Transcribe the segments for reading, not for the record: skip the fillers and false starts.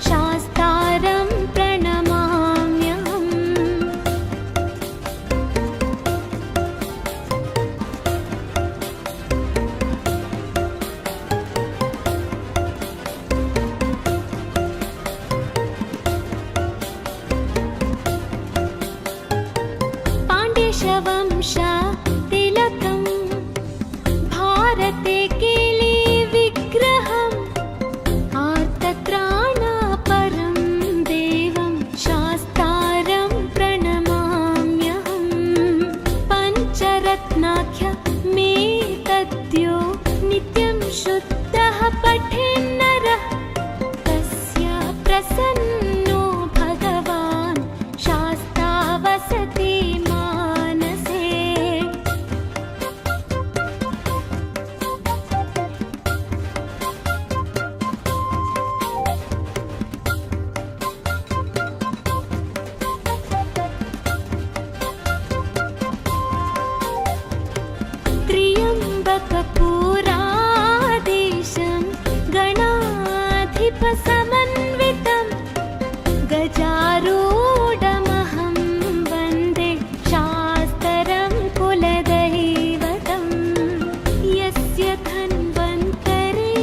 शास्तारं प्रणमाम्यहम्। पाण्ड्यवंश तिलकं भारते केली विग्रहम् आर्तत्राणापरं देवं शास्तारं प्रणमाम्यहम्। पञ्चरत्नाख्यमेतद्यो नित्यं शुद्धः पठेन्नरः तस्य प्रसन्नो भगवान् शास्ता वसति मानसे। त्र्यम्बकपुराधीशं गणाधिपसमन्वितं गजारूढमहं वन्दे शास्त्रं कुलदैवतम्। यस्य धन्वन्तरे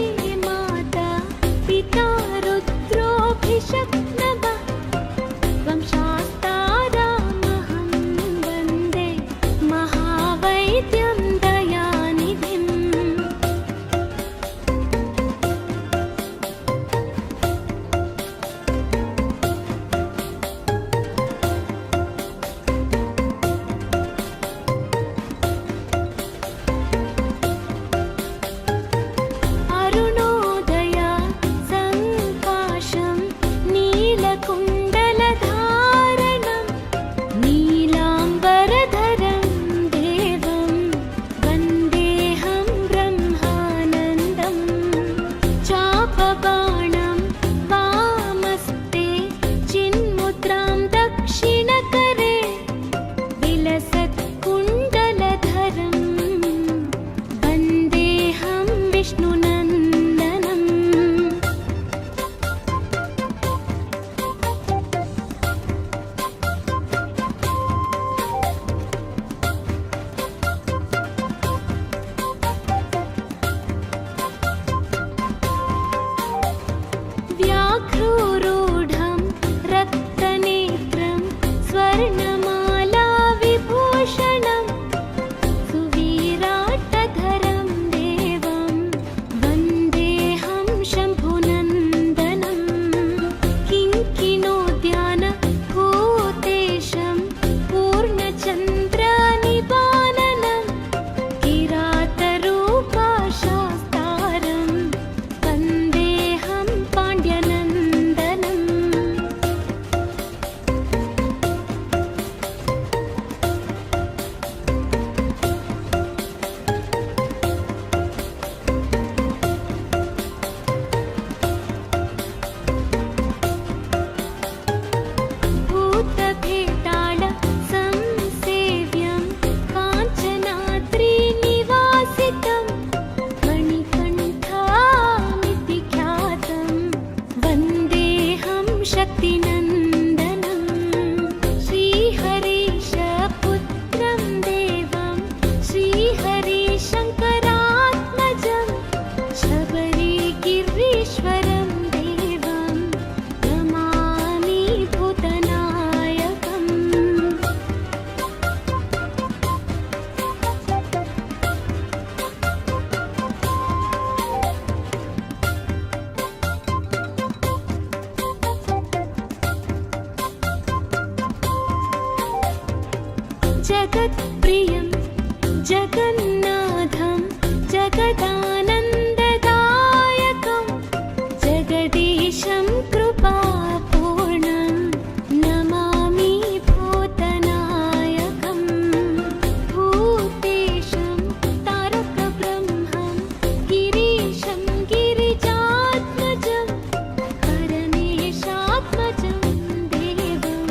माता पिता रुद्रोऽभिषक्तवः त्वं शास्तारमहं वन्दे महावैद्यं दयानिधिम्। अरुणोदया सङ्काशं नीलकुण्डलधारणं नीलाम्बरधरं देवं वन्देऽहं ब्रह्मानन्दम्। चापबाणं वामस्ते चिन्मुद्रां दक्षिणकरे विलसत्कुण्डलधरं वन्देऽहं विष्णुनन्दनम्। व्याघ्रोरूढं रक्तनेत्रं स्वर्णमाला विभूषणं सुविराटधरं देवं वन्देऽहं शम्भुनन्दनम्। किङ्किणोद्यानभूतेशं पूर्णचन्द्रनिवाननं किरातरूपशास्तारं वन्देऽहं पाण्ड्यनन्दनम्। भूतभेताळ संसेव्यं काञ्चनाद्रिनिवासितं मणिकण्ठामिति ख्यातं वन्देऽहं शक्तिनन्दनम्। श्रीहरीशपुत्रं देवं श्रीहरिशङ्करात्मजं शबरिगिरीश्वरं देवं नमामि भूतनायकम्। जगत्प्रियं जगन्नाथं जगदानन्ददायकं जगदीशं कृपापूर्णं नमामि भूतनायकम्। भूतेशं तारकब्रह्मं गिरीशं गिरिजात्मजं हरणेशात्मजं देवं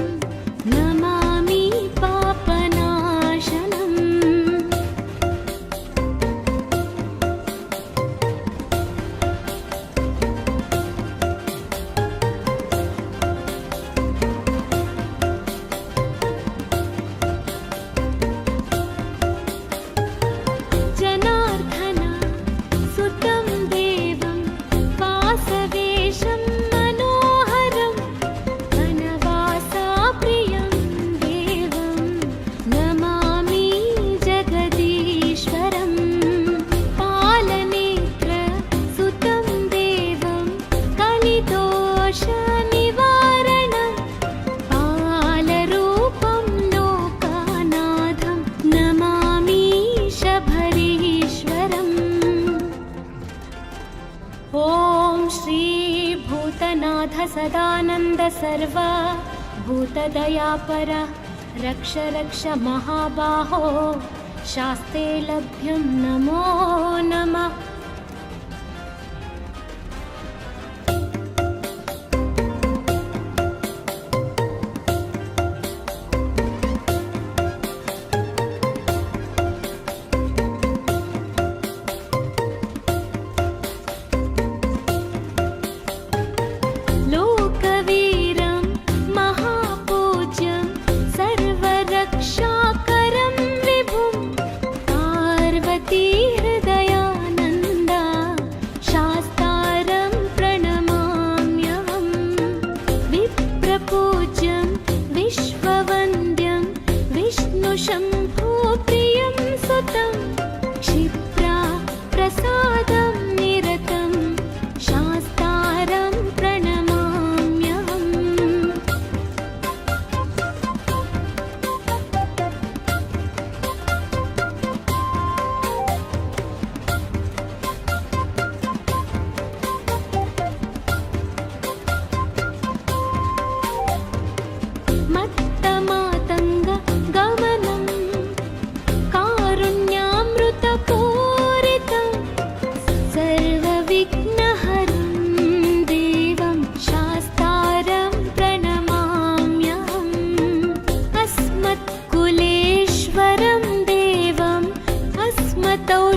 नमामि पापनाशनम्। नाथ सदानन्द सर्वा भूतदयापर रक्ष रक्ष महाबाहो शास्ते लभ्यं नमो नमः।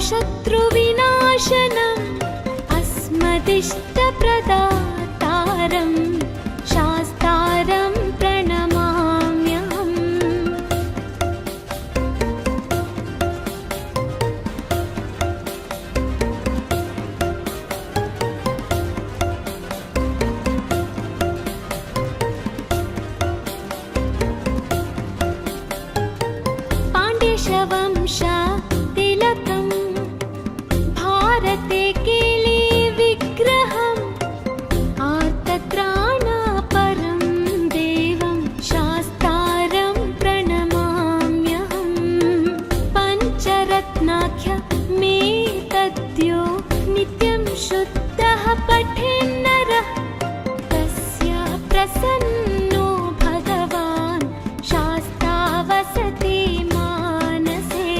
शत्रुविनाशनम् अस्मदिष्टप्रदातारं शास्तारं प्रणमाम्यहम्। पाण्ड्यवंश नित्यं शुद्धः पठेन्नरः तस्य प्रसन्नो भगवान् शास्ता वसति मानसे।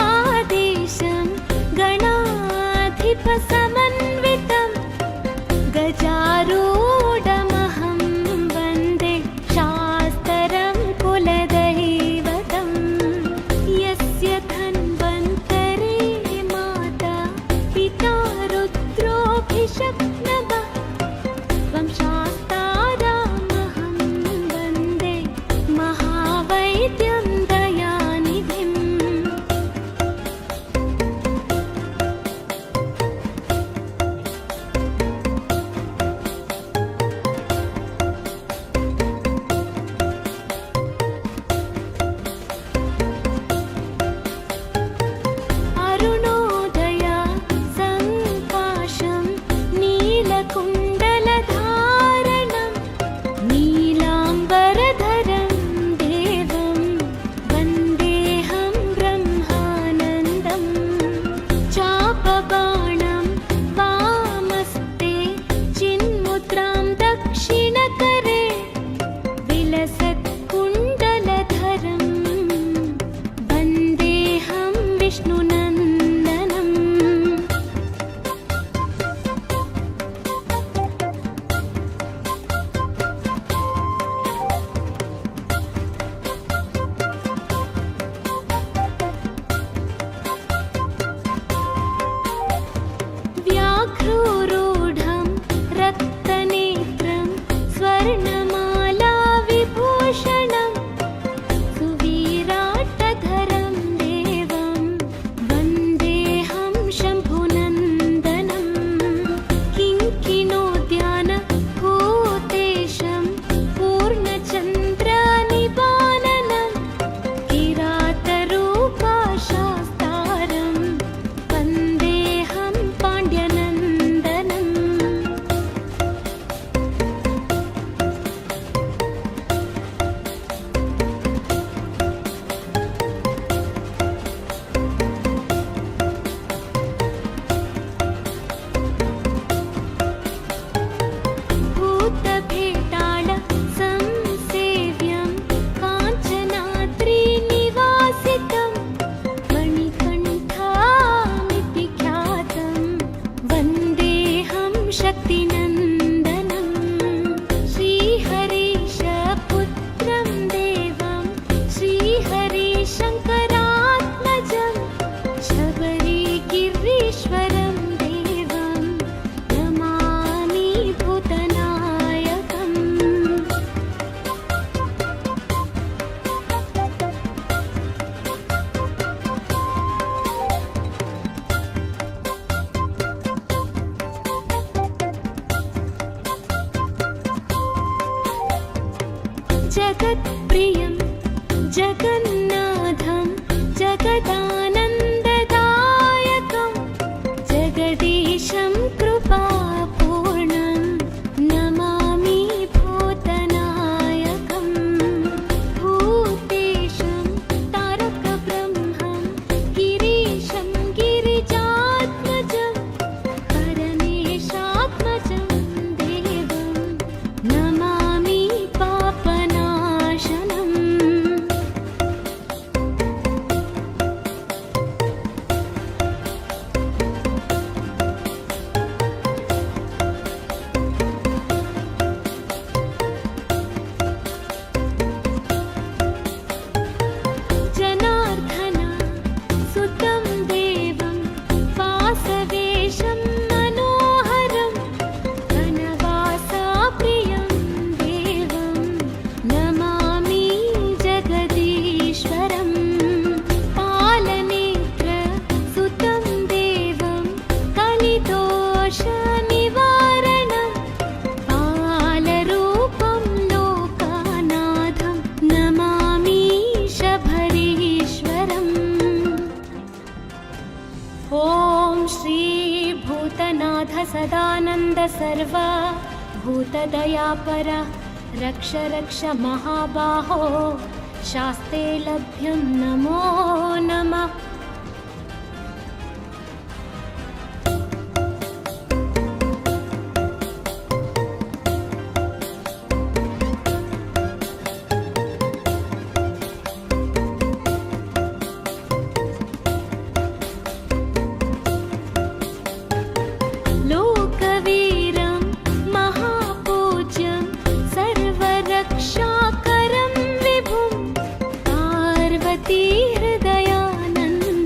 त्र्यम्बकपुराधीशं गणाधिपसमन्वितं गजारूढमहं वन्दे शास्त्रं कुलदैवतं। यस्य धन्वन्तरे माता पिता रुद्रोऽभिषक्तमः त्वं शास्तारामहं वन्दे महावैद्यं दयानिधिम्। अरुणोदय संकाशं नील जगत्प्रियं जगन्नाथं जगदानन्ददायकं जगदीशं कृपापूर्णं नमामि भूतनायकं भूतेशं तारकब्रह्मं गिरीशं गिरिजात्मजं परमेशात्मजं देवं नमामि पापनाशनम् जनार्दन सुतं देवं वासवेशं मनोहरं वनवासप्रियं देवं नमामि जगदीश्वरं पालनेत्र सुतं देवं कलिदोषनिवारणं बालरूपं लोकनाथं नमामि शबरीश्वरम् ॐ श्री भूतनाथ सदानन्द सर्व भूतदयापर रक्ष रक्ष महाबाहो शास्ते लभ्यं नमो नमः लोकवीरं महापूज्यं सर्वरक्षाकरं विभुं पार्वती हृदयानन्दं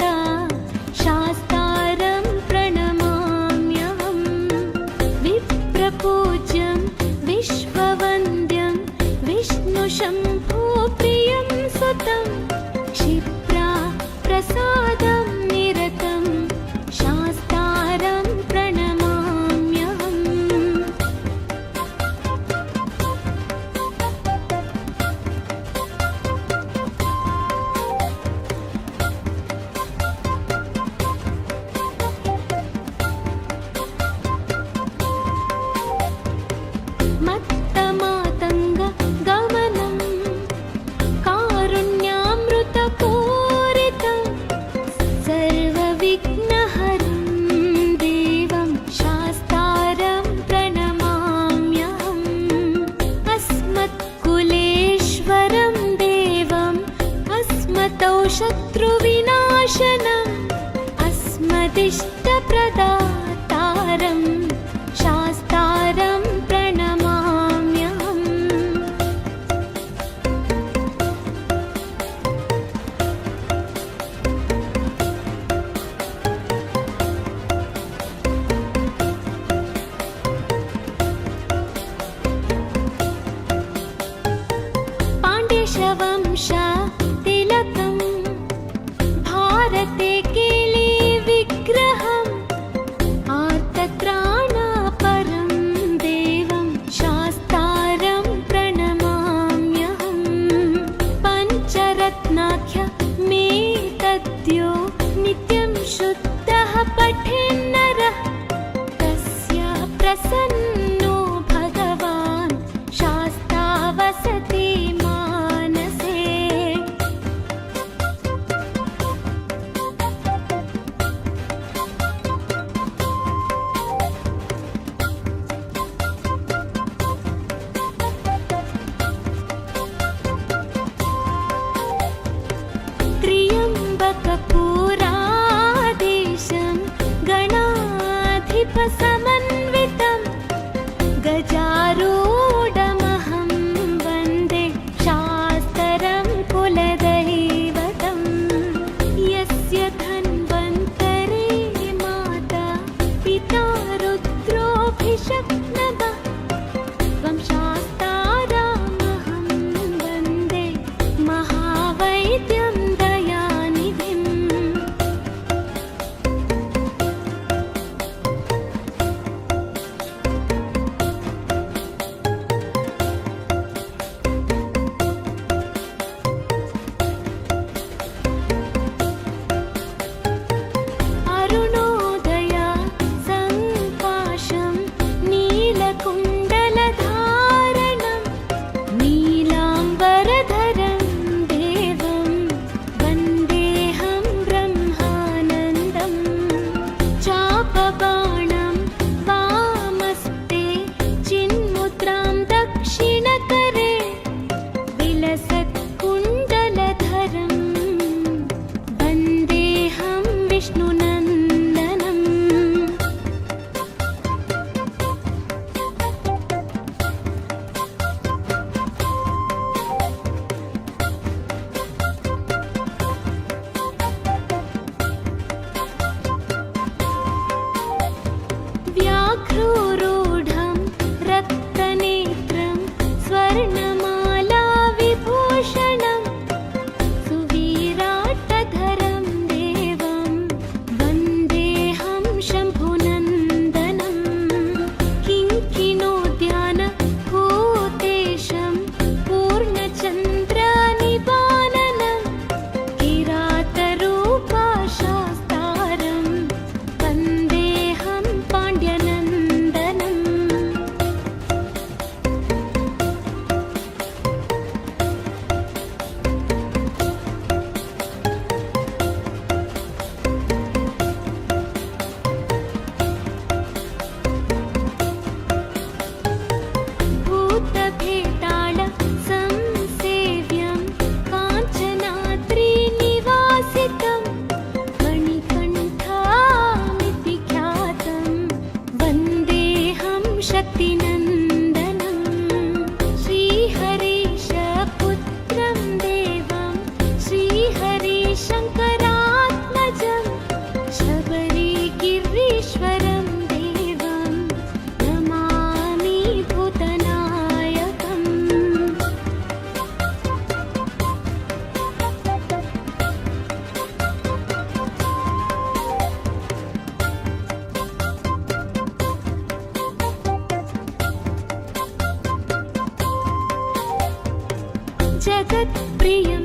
जगत्प्रियं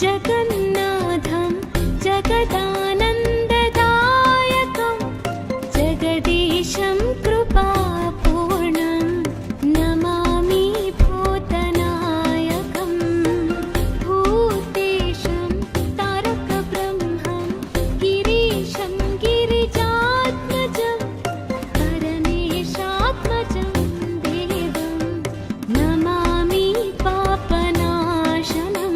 जगन्नाथं जगदानन्ददायकं जगदीशं कृपापूर्णं नमामि भूतनायकं भूतेशं तारकब्रह्मं गिरीशं गिरिजात्मजं परमेशात्मजं देवं नमामि पापनाशनम्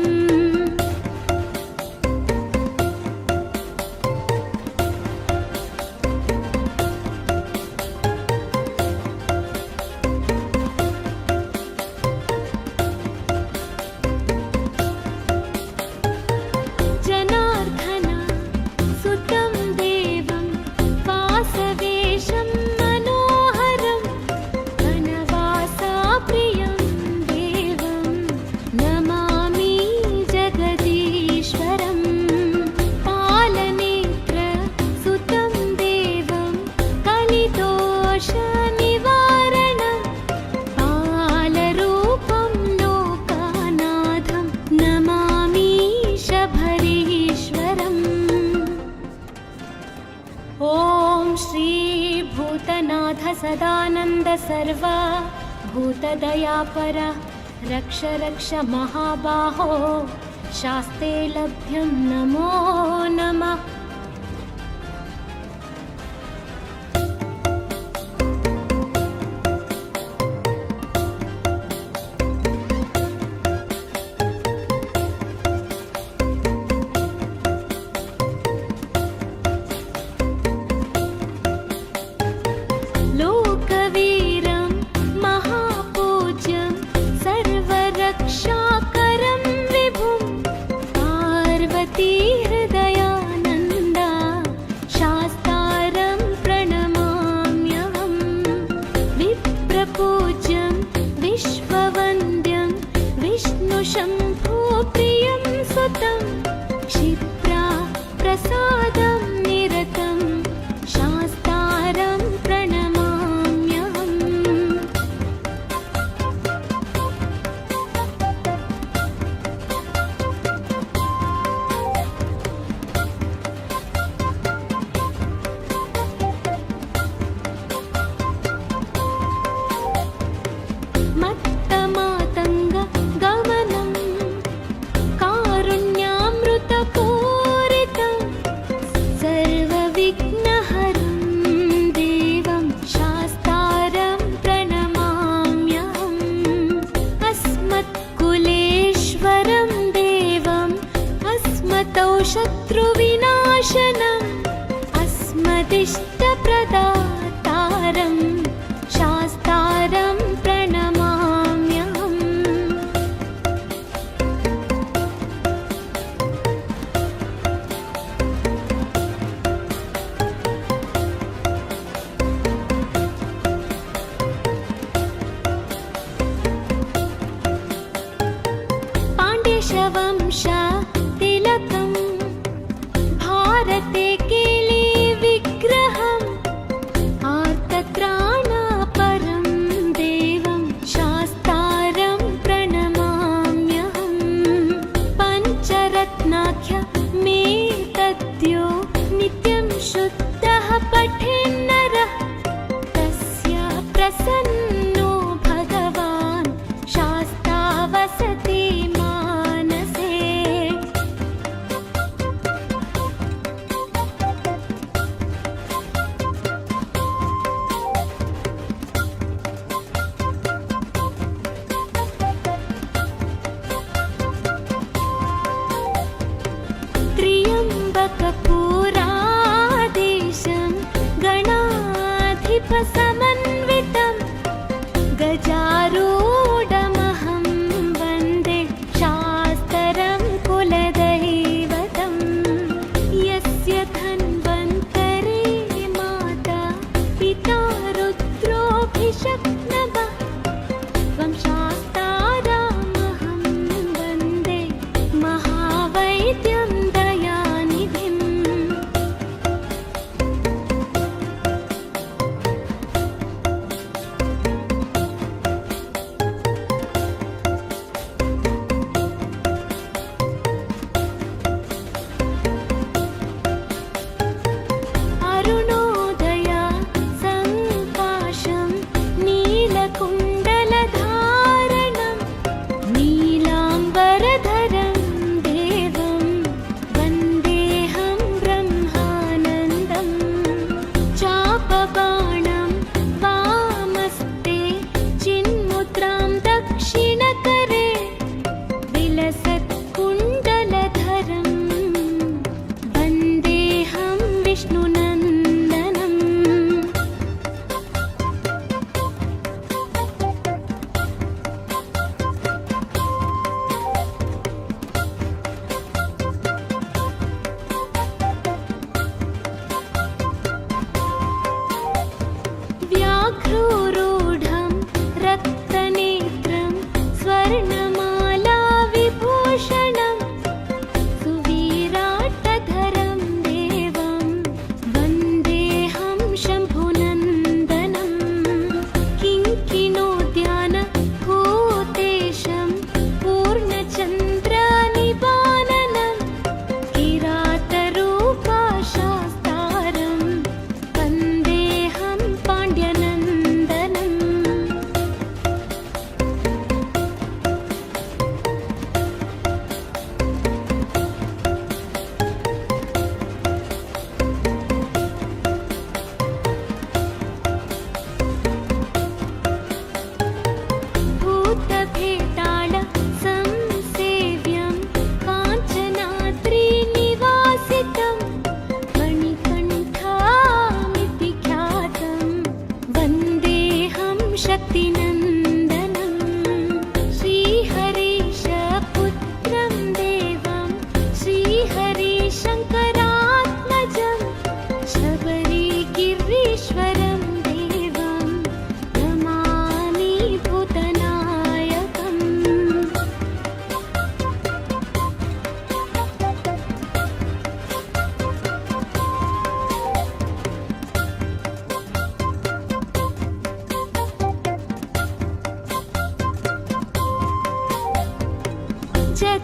जनार्दन सुतं देवं वासवेशं मनोहरं वनवासप्रियं देवं नमामि जगदीश्वरं पालनेत्र सुतं देवं कलिदोषनिवारणं बालरूपं लोकनाथं नमामि शबरीश्वरम् ॐ श्री भूतनाथ सदानन्द सर्व भूतदयापर रक्ष रक्ष महाबाहो शास्ते लभ्यं नमो नमः लोकवीरं महापूज्यं सर्वरक्षाकरं विभुं पार्वतीहृदयानन्दा शास्तारं प्रणमाम्यहं विप्रपूज्यं विश्ववन्द्यं विष्णुशम्भुप्रियं सुतं क्षिप्रा प्रसादं निरतं शास्तारं प्रणमाम्यहम् मत्तमातङ्ग गमनं कारुण्यामृतपूरितं सर्वविघ्नहरं देवं शास्तारं प्रणमाम्यहम् अस्मत्कुलेश्वरं देवम् अस्मतौ शत्रुविनाशनम् अस्मदिष्टप्रदातारं शास्तारं प्रणमाम्यहम् पाण्ड्यवंश तिलकं भारते केली विग्रहम् आर्तत्राणापरं देवं शास्तारं प्रणमाम्यहम् पञ्चरत्नाख्य मे तद्यो नित्यं शुद्धः पठेन्नरः तस्य प्रसन्नो भगवान् शास्ता वसति मानसे त्र्यम्बकपुराधीशं गणाधिपसमन्वितं गजारूढमहं वन्दे शास्त्रं कुलदैवतं यस्य धन्वन्तरे माता पिता रुद्रोऽभिषक्तमः त्वं शास्तारामहं वन्दे महावैद्यं दयानिधिम्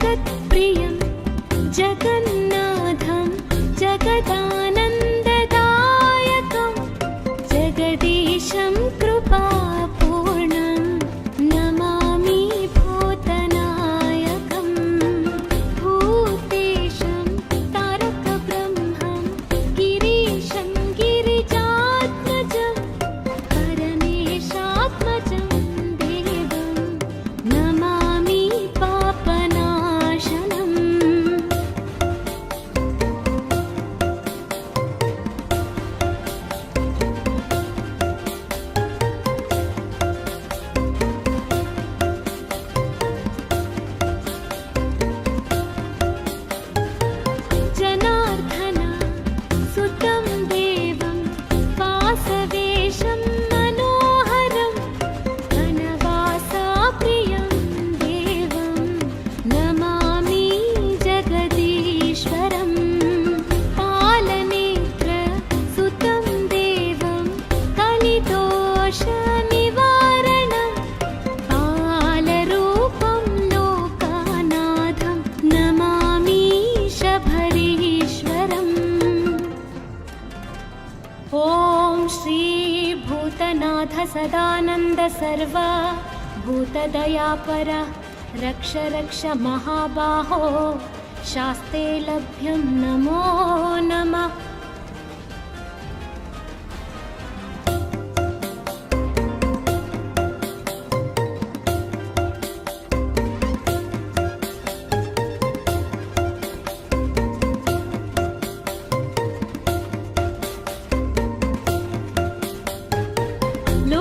जगत्प्रियं जगन्नाथं जगदानन्ददायकं जगदीशं कृपापूर्णं नमामि भूतनायकं भूतेशं तारकब्रह्मं गिरीशं गिरिजात्मजं परमेशात्मजं देवं नमामि पापनाशनम् जनार्दन सुतं देवं वासवेशं मनोहरं वनवासाप्रियं देवं नमामि जगदीश्वरं पालनेत्र सुतं देवं कलिदोषनिवारणं बालरूपं लोकानाथं नमामि शबरीश्वरम् ॐ श्री भूतनाथ सदानन्द सर्वा भूतदयापर रक्ष रक्ष महाबाहो शास्ते लभ्यं नमो नमः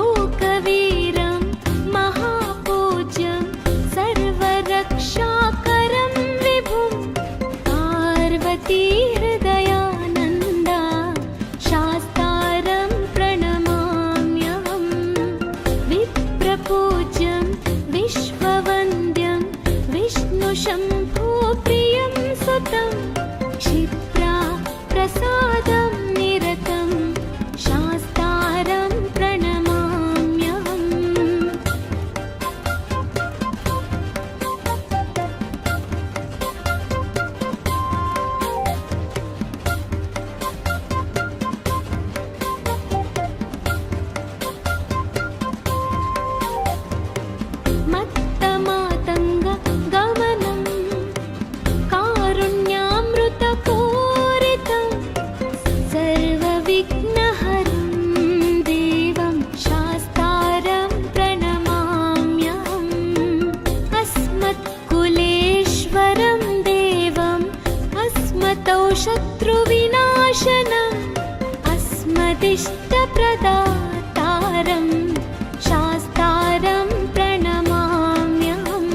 लोकवीरं महापूज्यं सर्वरक्षाकरं विभुं पार्वतीहृदयानन्दा शास्तारं प्रणमाम्यहं विप्रपूज्यं विश्ववन्द्यं विष्णुशम्भुप्रियं सुतं क्षिप्रा प्रसादं निरतं शास्तारं प्रणमाम्यहम् मत्तमातङ्ग गमनं कारुण्यामृतपूरितं सर्वविघ्नहरं देवं शास्तारं प्रणमाम्यहम् अस्मत्कुलेश्वरं देवम् अस्मतौ शत्रुविनाशनम् अस्मदिष्टप्रदातारं शास्तारं प्रणमाम्यहम्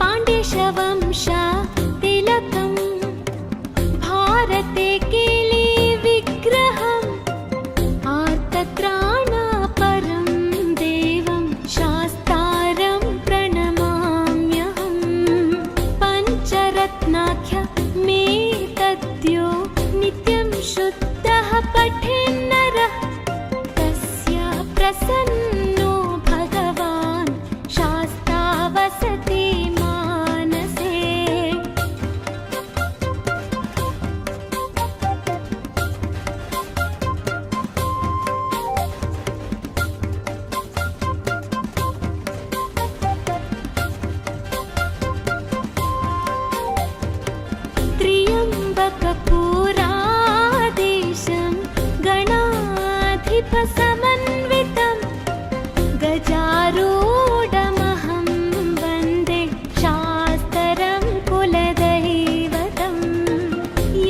पाण्ड्यवंशा तिलकं भारते केली विग्रहम् आर्तत्राणापरं देवं शास्तारं प्रणमाम्यहम् पञ्चरत्नाख्य मे तद्यो नित्यं शुद्धः पठेन्नरः तस्य प्रसन्नो भगवान् शास्ता वसति मानसे त्र्यम्बकपुराधीशं गणाधिपसमन्वितं गजारूढमहं वन्दे शास्त्रं कुलदैवतं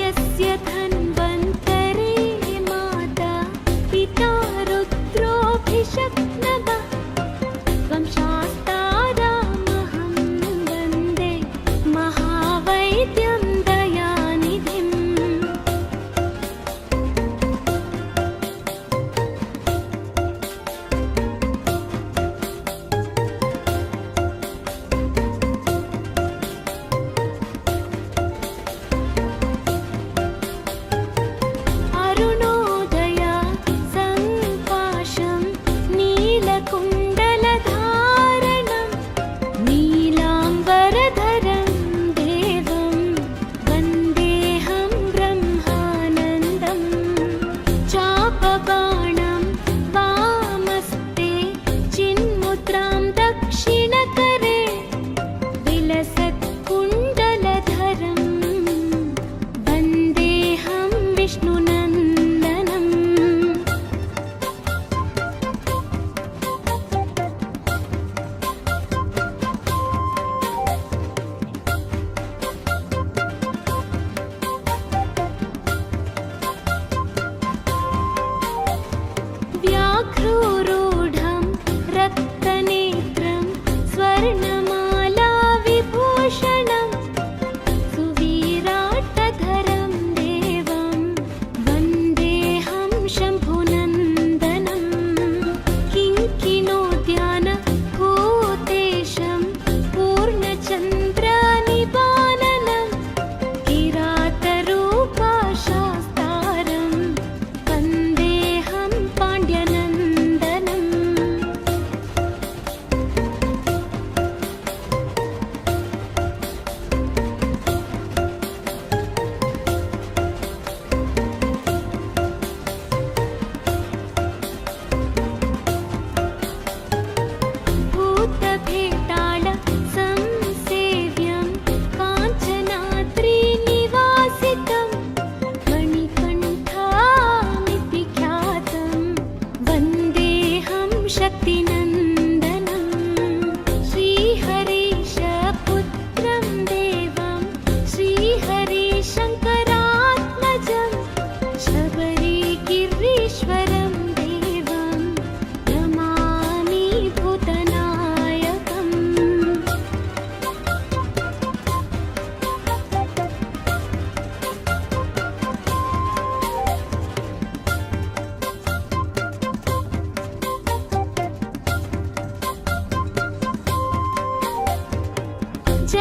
यस्य धन्वन्तरे माता पिता रुद्रोऽभिषक्नवः त्वं शास्तारामहं वन्दे महावैद्यं दयानिधिम्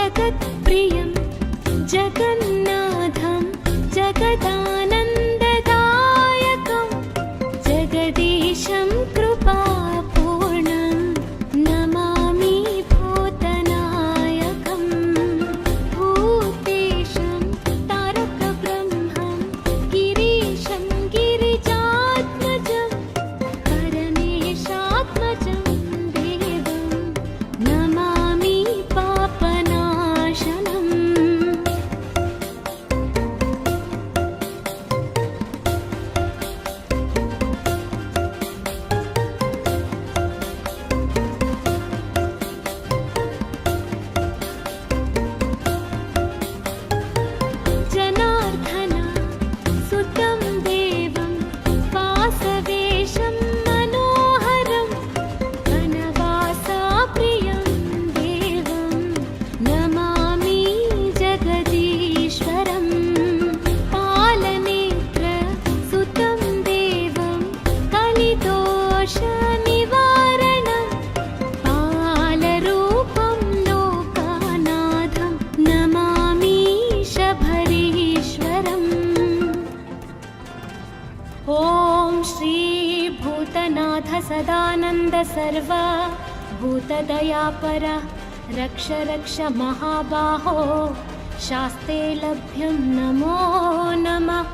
जगत्प्रियं जगन्नाथं जगदानन्ददायकं जगदीशं कृपापूर्णं नमामि भूतनायकं भूतेशं तारकब्रह्मं गिरीशं गिरिजात्मजं परमेशात्मजं देवं नमामि पापनाशनम् जनार्दन सुतं देवं वासवेशं मनोहरं वनवासाप्रियं देवं नमामि जगदीश्वरं पालनेत्र सुतं देवं कलिदोषनिवारणं पालरूपं लोकानाथं नमामि शबरीश्वरम् ॐ श्री भूतनाथ सदानन्द सर्वा भूतदयापर रक्ष रक्ष महाबाहो शास्ते लभ्यं नमो नमः।